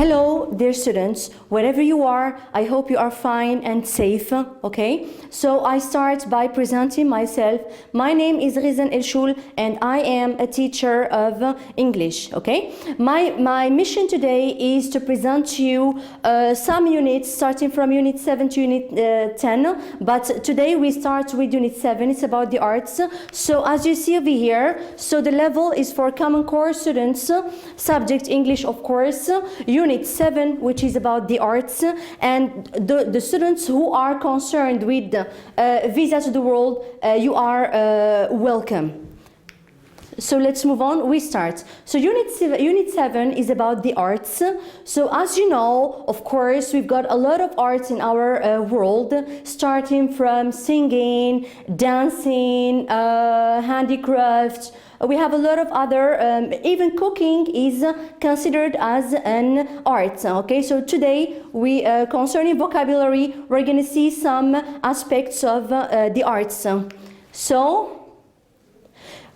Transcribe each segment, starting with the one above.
Hello, dear students, wherever you are, I hope you are fine and safe, okay? So I start by presenting myself. My name is Rizan El-Shul and I am a teacher of English, okay? My mission today is to present to you some units starting from Unit 7 to Unit 10, but today we start with Unit 7, it's about the arts. So as you see over here, so the level is for Common Core students, subject English of course, Unit 7, which is about the arts, and the students who are concerned with Visa to the World, you are welcome. So let's move on, we start. So Unit 7 is about the arts. So as you know, of course, we've got a lot of arts in our world, starting from singing, dancing, handicraft. We have a lot of other, even cooking is considered as an art, okay? So today, concerning vocabulary, we're gonna see some aspects of the arts. So,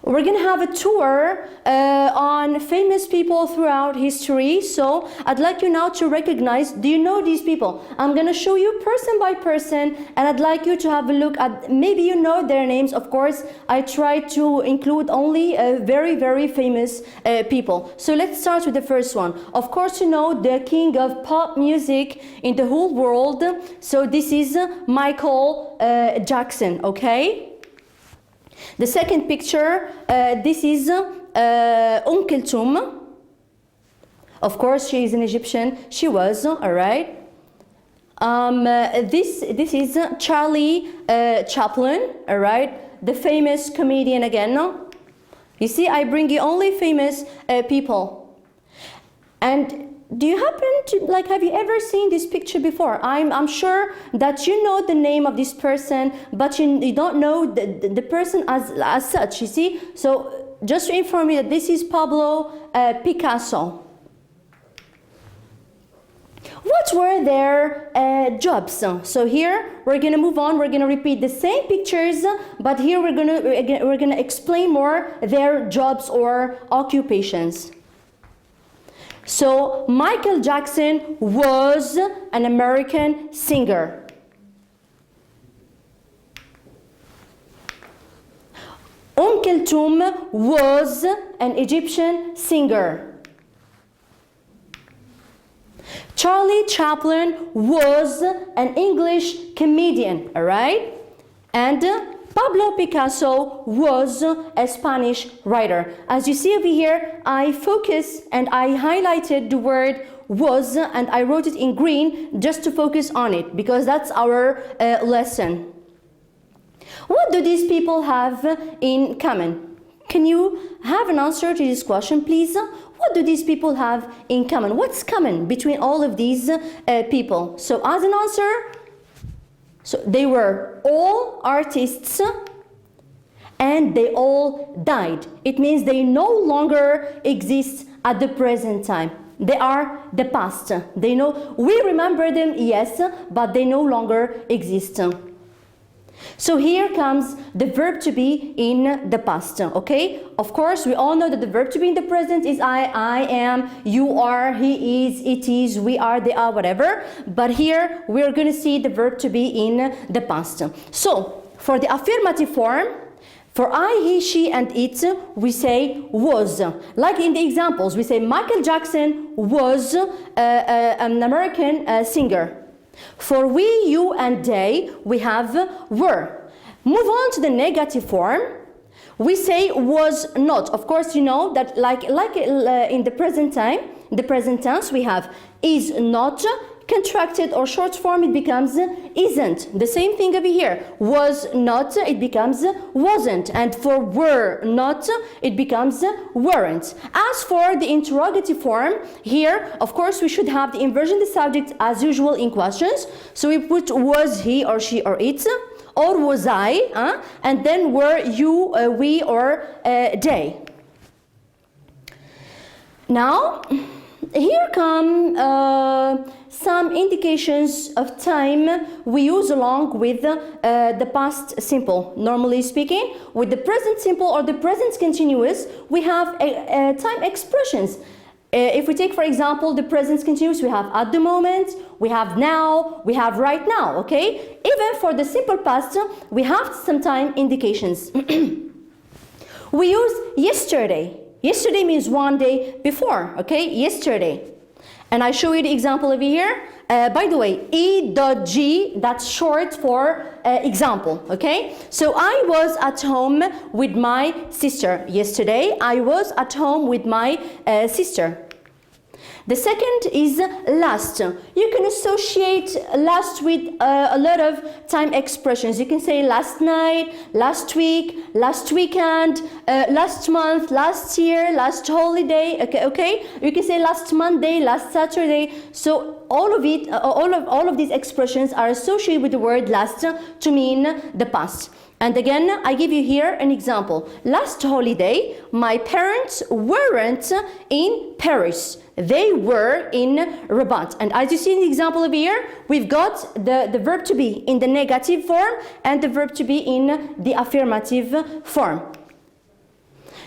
we're going to have a tour on famous people throughout history. So I'd like you now to recognize, do you know these people? I'm going to show you person by person and I'd like you to have a look at, maybe you know their names, of course. I try to include only very, very famous people. So let's start with the first one. Of course, you know the king of pop music in the whole world. So this is Michael Jackson, okay? The second picture, this is Kulthum. Of course, she is an Egyptian. She was, all right. This is Charlie Chaplin, all right. The famous comedian again. You see, I bring you only famous people. And do you happen to, have you ever seen this picture before? I'm sure that you know the name of this person, but you don't know the person as such, you see? So just to inform you that this is Pablo Picasso. What were their jobs? So here we're gonna move on, we're gonna repeat the same pictures, but here we're gonna explain more their jobs or occupations. So Michael Jackson was an American singer. Kulthum was an Egyptian singer. Charlie Chaplin was an English comedian, all right? And Pablo Picasso was a Spanish writer. As you see over here, I focus and I highlighted the word was and I wrote it in green just to focus on it because that's our lesson. What do these people have in common? Can you have an answer to this question, please? What do these people have in common? What's common between all of these people? So as an answer, so they were all artists and they all died. It means they no longer exist at the present time. They are the past. They know, we remember them, yes, but they no longer exist. So here comes the verb to be in the past, okay? Of course, we all know that the verb to be in the present is I am, you are, he is, it is, we are, they are, whatever. But here, we're going to see the verb to be in the past. So, for the affirmative form, for I, he, she, and it, we say was. Like in the examples, we say Michael Jackson was an American singer. For we, you, and they, we have were. Move on to the negative form. We say was not. Of course, you know that like in the present time, the present tense, we have is not. Contracted or short form, it becomes isn't. The same thing over here. Was not, it becomes wasn't. And for were not, it becomes weren't. As for the interrogative form, here, of course, we should have the inversion of the subject as usual in questions. So we put was he or she or it, or was I, and then were you, we, or they. Now, here come some indications of time we use along with the past simple. Normally speaking, with the present simple or the present continuous, we have time expressions. If we take, for example, the present continuous, we have at the moment, we have now, we have right now, okay? Even for the simple past, we have some time indications. We use yesterday. Yesterday means one day before, okay? Yesterday. And I show you the example over here. By the way, E.G, that's short for example, okay? So I was at home with my sister. Yesterday, I was at home with my sister. The second is last. You can associate last with a lot of time expressions. You can say last night, last week, last weekend, last month, last year, last holiday. Okay. You can say last Monday, last Saturday. So all of it, all of these expressions are associated with the word last to mean the past. And again, I give you here an example. Last holiday, my parents weren't in Paris. They were in Rabat. And as you see in the example over here, we've got the verb to be in the negative form and the verb to be in the affirmative form.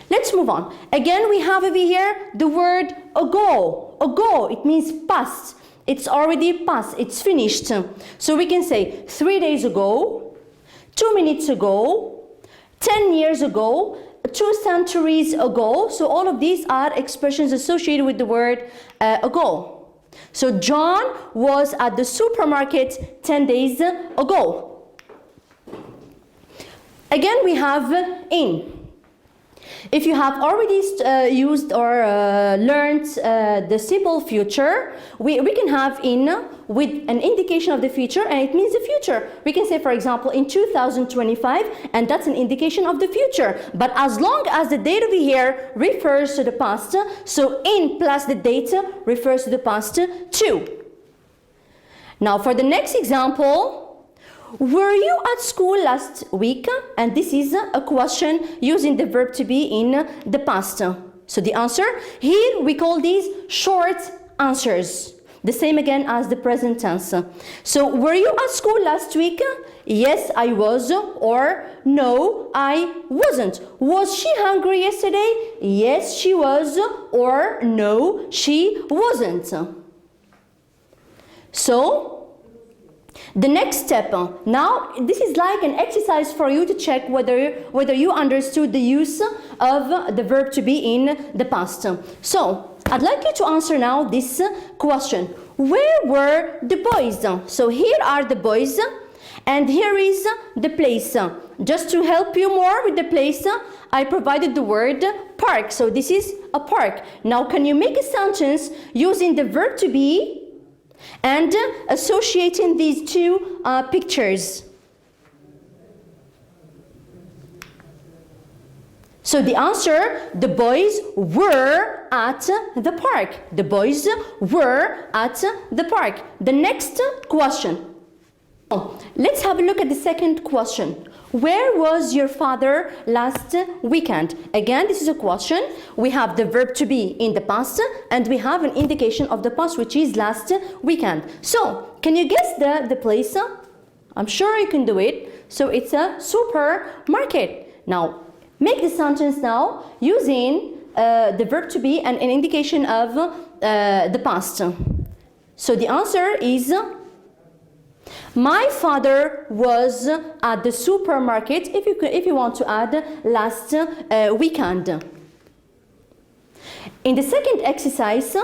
Let's move on. Again, we have over here the word ago. Ago, it means past. It's already past. It's finished. So we can say 3 days ago, 2 minutes ago, 10 years ago, 2 centuries ago. So all of these are expressions associated with the word ago. So John was at the supermarket 10 days ago. Again, we have in. If you have already used or learned the simple future, we can have in with an indication of the future, and it means the future. We can say, for example, in 2025, and that's an indication of the future. But as long as the date over here refers to the past, so in plus the date refers to the past too. Now for the next example, were you at school last week? And this is a question using the verb to be in the past. So the answer, here we call these short answers. The same again as the present tense. So were you at school last week? Yes, I was. Or no, I wasn't. Was she hungry yesterday? Yes, she was. Or no, she wasn't. So the next step, now this is like an exercise for you to check whether you understood the use of the verb to be in the past. So I'd like you to answer now this question. Where were the boys? So here are the boys and here is the place. Just to help you more with the place, I provided the word park. So this is a park. Now can you make a sentence using the verb to be and associating these two pictures? So the answer, the boys were at the park. The boys were at the park. The next question. Let's have a look at the second question. Where was your father last weekend? Again, this is a question. We have the verb to be in the past and we have an indication of the past, which is last weekend. So, can you guess the place? I'm sure you can do it. So, it's a supermarket. Now, make the sentence now using the verb to be and an indication of the past. So, the answer is my father was at the supermarket, if you want to add, last weekend. In the second exercise,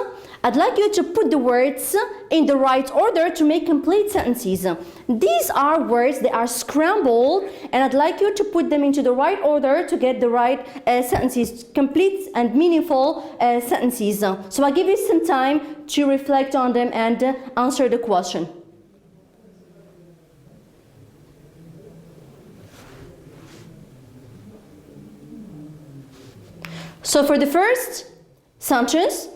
I'd like you to put the words in the right order to make complete sentences. These are words, they are scrambled, and I'd like you to put them into the right order to get the right sentences, complete and meaningful sentences. So I'll give you some time to reflect on them and answer the question. So for the first sentence,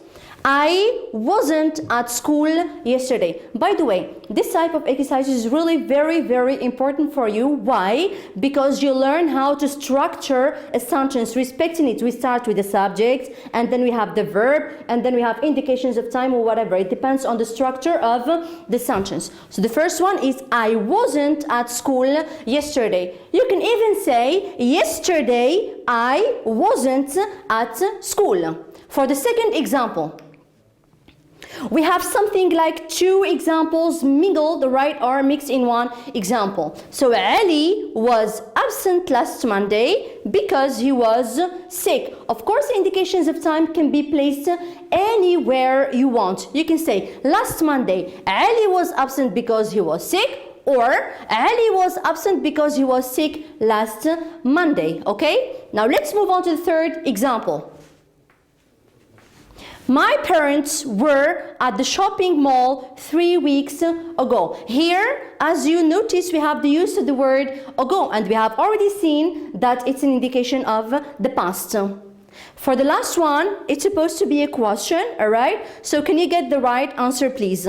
I wasn't at school yesterday. By the way, this type of exercise is really very, very important for you. Why? Because you learn how to structure a sentence respecting it. We start with the subject, and then we have the verb, and then we have indications of time or whatever. It depends on the structure of the sentence. So the first one is, I wasn't at school yesterday. You can even say, yesterday I wasn't at school. For the second example, We have something like two examples mingled, right, or mixed in one example. So Ali was absent last Monday because he was sick. Of course, indications of time can be placed anywhere you want. You can say last Monday Ali was absent because he was sick, or Ali was absent because he was sick last Monday. Okay? Now let's move on to the third example. My parents were at the shopping mall 3 weeks ago. Here, as you notice, we have the use of the word ago, and we have already seen that it's an indication of the past. For the last one, it's supposed to be a question, all right? So can you get the right answer, please?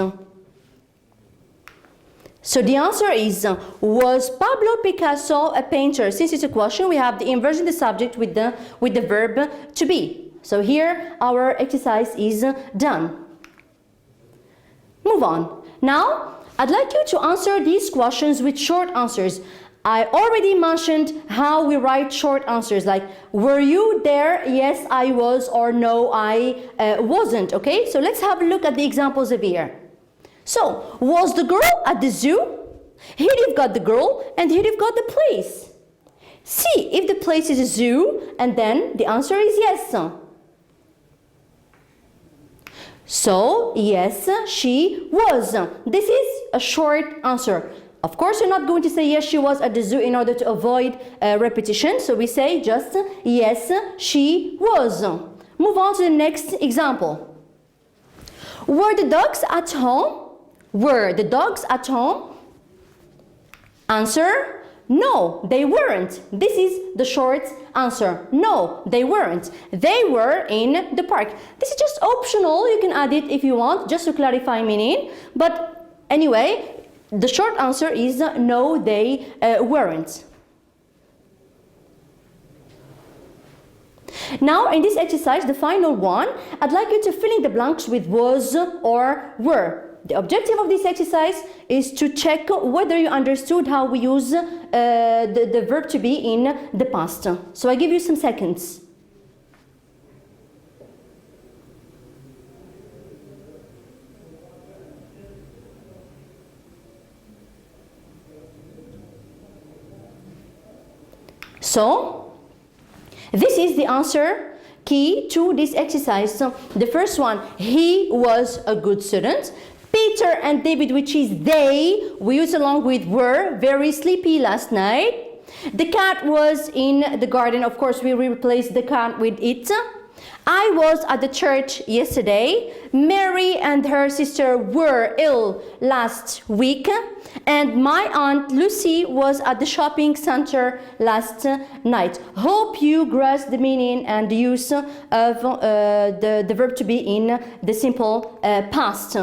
So the answer is, was Pablo Picasso a painter? Since it's a question, we have the inversion of the subject with the verb to be. So here our exercise is done. Move on. Now, I'd like you to answer these questions with short answers. I already mentioned how we write short answers, like, were you there? Yes, I was, or no, I wasn't. Okay, so let's have a look at the examples of here. So, was the girl at the zoo? Here you've got the girl, and here you've got the place. See if the place is a zoo, and then the answer is yes. So, yes, she was. This is a short answer. Of course, you're not going to say yes, she was at the zoo in order to avoid repetition. So we say just yes, she was. Move on to the next example. Were the dogs at home? Were the dogs at home? Answer: no, they weren't. This is the short answer. No, they weren't. They were in the park. This is just optional. You can add it if you want, just to clarify meaning. But anyway, the short answer is no, they weren't. Now, in this exercise, the final one, I'd like you to fill in the blanks with was or were. The objective of this exercise is to check whether you understood how we use the verb to be in the past. So I give you some seconds. So, this is the answer key to this exercise. So, the first one, he was a good student. Peter and David, which is they, we use along with were very sleepy last night. The cat was in the garden. Of course, we replaced the cat with it. I was at the church yesterday. Mary and her sister were ill last week. And my aunt Lucy was at the shopping center last night. Hope you grasp the meaning and the use of the verb to be in the simple past.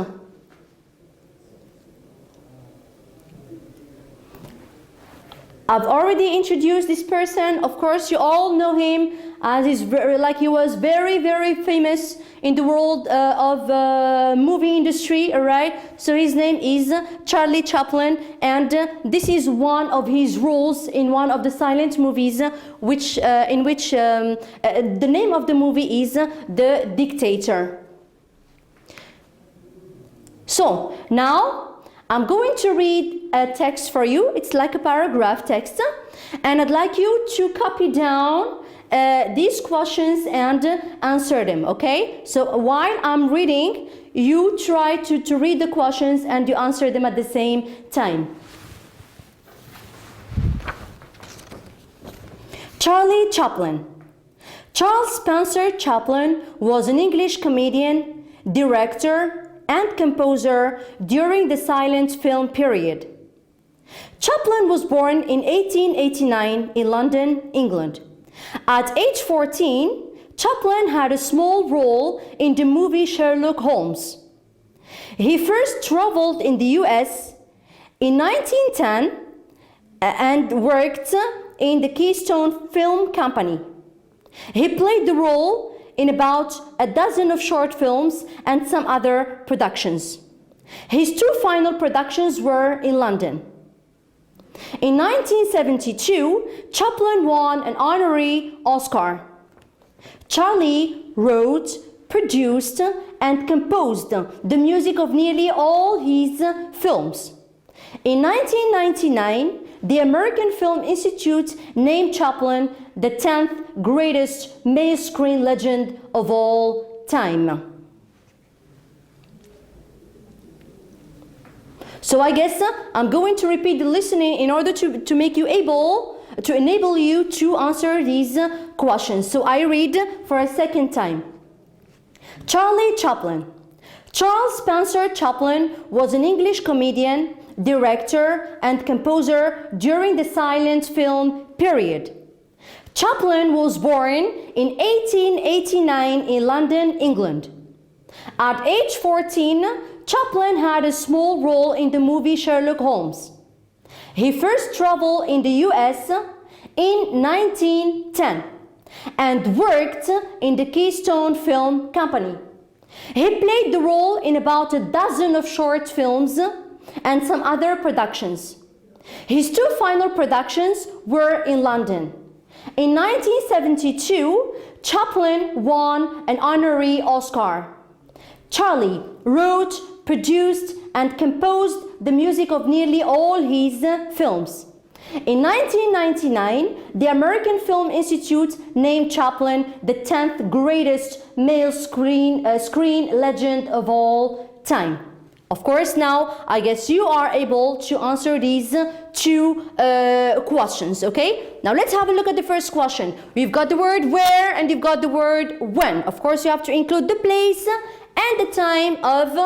I've already introduced this person. Of course, you all know him as he was very, very famous in the world of movie industry, all right? So his name is Charlie Chaplin, and this is one of his roles in one of the silent movies, in which the name of the movie is The Dictator. So now I'm going to read a text for you. It's like a paragraph text, and I'd like you to copy down these questions and answer them, okay? So while I'm reading, you try to read the questions and you answer them at the same time. Charlie Chaplin. Charles Spencer Chaplin was an English comedian, director, and composer during the silent film period. Chaplin was born in 1889 in London, England. At age 14, Chaplin had a small role in the movie Sherlock Holmes. He first traveled in the US in 1910 and worked in the Keystone Film Company. He played the role in about a dozen of short films and some other productions. His two final productions were in London. In 1972, Chaplin won an honorary Oscar. Charlie wrote produced, and composed the music of nearly all his films. In 1999, the American Film Institute named Chaplin the 10th greatest male screen legend of all time. So I guess I'm going to repeat the listening in order to make you to enable you to answer these questions. So I read for a second time. Charlie Chaplin. Charles Spencer Chaplin was an English comedian, director, and composer during the silent film period. Chaplin was born in 1889 in London, England. At age 14, Chaplin had a small role in the movie Sherlock Holmes. He first traveled in the US in 1910 and worked in the Keystone Film Company. He played the role in about a dozen of short films and some other productions. His two final productions were in London. In 1972, Chaplin won an honorary Oscar. Charlie wrote, produced, and composed the music of nearly all his films. In 1999, the American Film Institute named Chaplin the 10th greatest male screen legend of all time. Of course, now I guess you are able to answer these two questions, okay? Now let's have a look at the first question. We've got the word where and you've got the word when. Of course, you have to include the place and the time of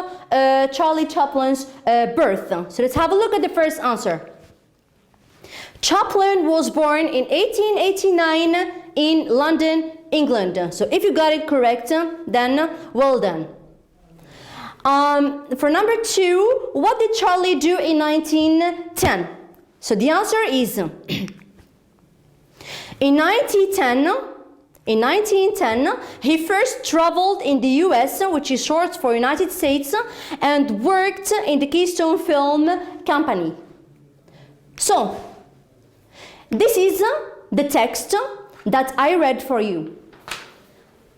Charlie Chaplin's birth. So let's have a look at the first answer. Chaplin was born in 1889 in London, England. So if you got it correct, then well done. For number two, what did Charlie do in 1910? So the answer is in 1910, he first traveled in the US, which is short for United States, and worked in the Keystone Film Company. So, this is the text that I read for you.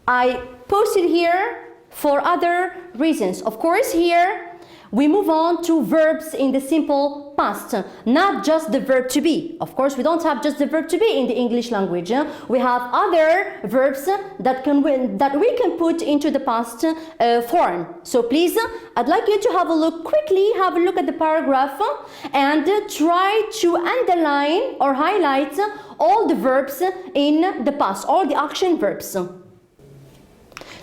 I posted here for other reasons. Of course, here we move on to verbs in the simple past, not just the verb to be. Of course, we don't have just the verb to be in the English language. We have other verbs that we can put into the past form. So please, I'd like you to have a look quickly, have a look at the paragraph and try to underline or highlight all the verbs in the past, all the action verbs.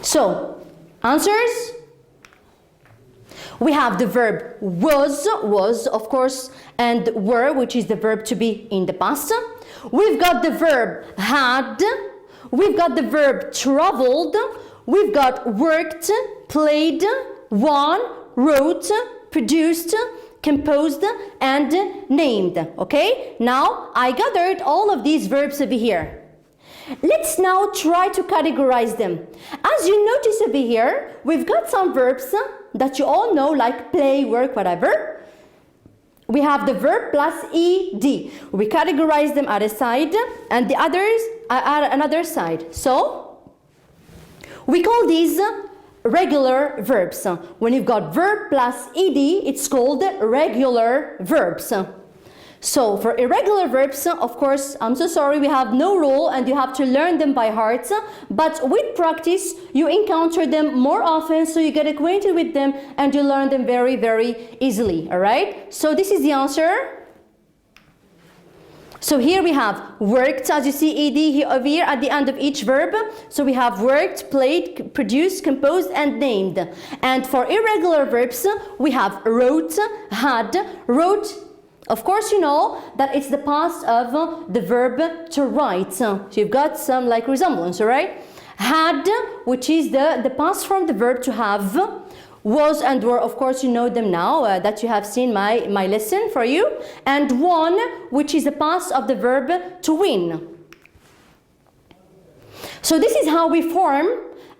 So, answers? We have the verb was of course, and were, which is the verb to be in the past. We've got the verb had, we've got the verb traveled, we've got worked, played, won, wrote, produced, composed, and named. Okay, now I gathered all of these verbs over here. Let's now try to categorize them. As you notice over here, we've got some verbs that you all know, like play, work, whatever. We have the verb plus ed. We categorize them at a side and the others are at another side. So we call these regular verbs. When you've got verb plus ed, it's called regular verbs. So for irregular verbs, of course, I'm so sorry, we have no rule and you have to learn them by heart. But with practice, you encounter them more often, so you get acquainted with them and you learn them very, very easily. All right? So this is the answer. So here we have worked, as you see ed here, over here at the end of each verb. So we have worked, played, produced, composed, and named. And for irregular verbs, we have wrote, had, wrote. Of course, you know that it's the past of the verb to write. So you've got some like resemblance, all right? Had, which is the past from the verb to have. Was and were, of course, you know them now that you have seen my lesson for you. And won, which is the past of the verb to win. So this is how we form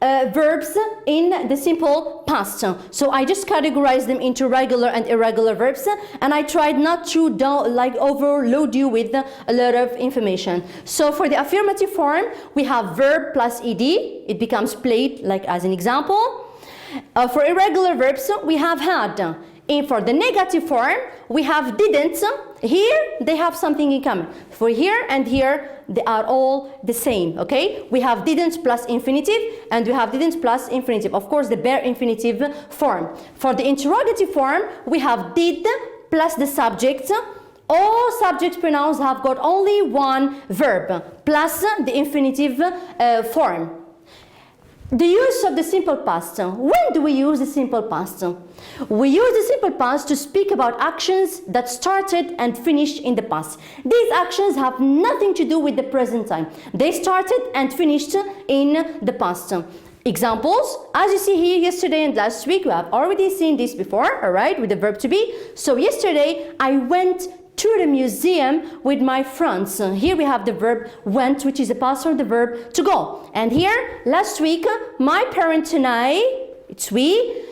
verbs in the simple past. So I just categorize them into regular and irregular verbs, and I tried not to overload you with a lot of information. So for the affirmative form, we have verb plus ed. It becomes played, like as an example. For irregular verbs, we have had. And for the negative form, we have didn't. Here, they have something in common. For here and here, they are all the same, okay? We have didn't plus infinitive, and we have didn't plus infinitive. Of course, the bare infinitive form. For the interrogative form, we have did plus the subject. All subject pronouns have got only one verb, plus the infinitive form. The use of the simple past. When do we use the simple past? We use the simple past to speak about actions that started and finished in the past. These actions have nothing to do with the present time. They started and finished in the past. Examples, as you see here, yesterday and last week, we have already seen this before, all right, with the verb to be. So yesterday, I went to the museum with my friends. Here we have the verb went, which is the past of the verb to go. And here, last week, my parents and I, it's we,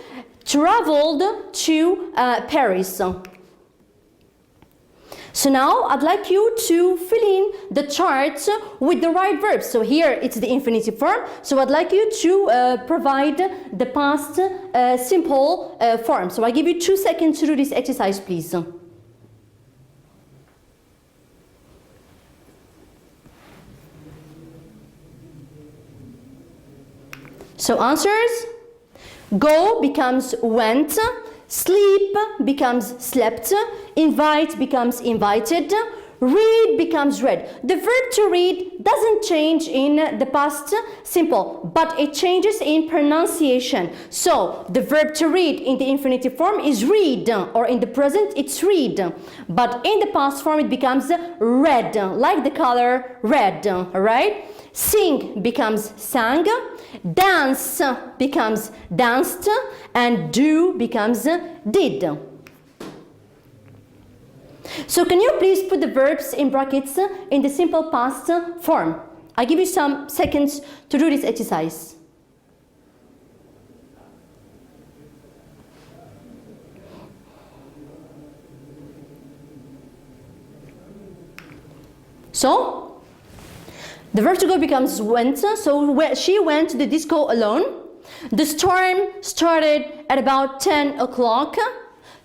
traveled to Paris. So now I'd like you to fill in the charts with the right verbs. So here it's the infinitive form. So I'd like you to provide the past simple form. So I give you 2 seconds to do this exercise, please. So answers: go becomes went, sleep becomes slept, invite becomes invited, read becomes read. The verb to read doesn't change in the past simple, but it changes in pronunciation. So the verb to read in the infinitive form is read, or in the present it's read. But in the past form it becomes read, like the color red, all right? Sing becomes sang, dance becomes danced, and do becomes did. So can you please put the verbs in brackets in the simple past form? I give you some seconds to do this exercise. So the verb to go becomes went. So she went to the disco alone. The storm started at about 10 o'clock.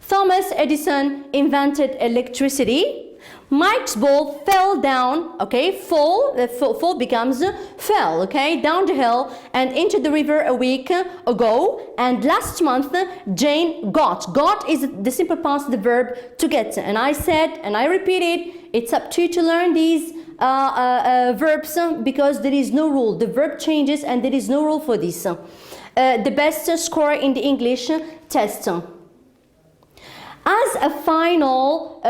Thomas Edison invented electricity. Mike's ball fell down, okay, fall becomes fell, okay, down the hill and into the river a week ago. And last month, Jane got. Got is the simple past of the verb to get. And I said, and I repeated, it's up to you to learn these verbs because there is no rule. The verb changes and there is no rule for this. The best score in the English test. As a final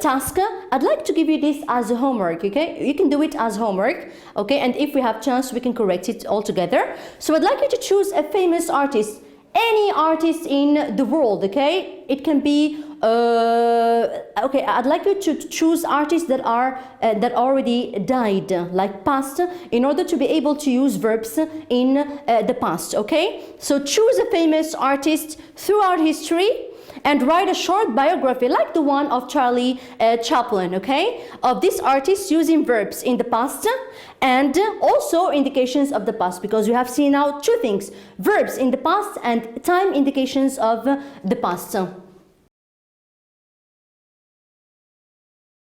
task, I'd like to give you this as a homework, okay? You can do it as homework, okay? And if we have chance, we can correct it all together. So I'd like you to choose a famous artist, any artist in the world, okay? It can be, okay, I'd like you to choose artists that are that already died, like past, in order to be able to use verbs in the past, okay? So choose a famous artist throughout history and write a short biography like the one of Charlie Chaplin, okay? Of this artist using verbs in the past and also indications of the past, because you have seen now two things, verbs in the past and time indications of the past.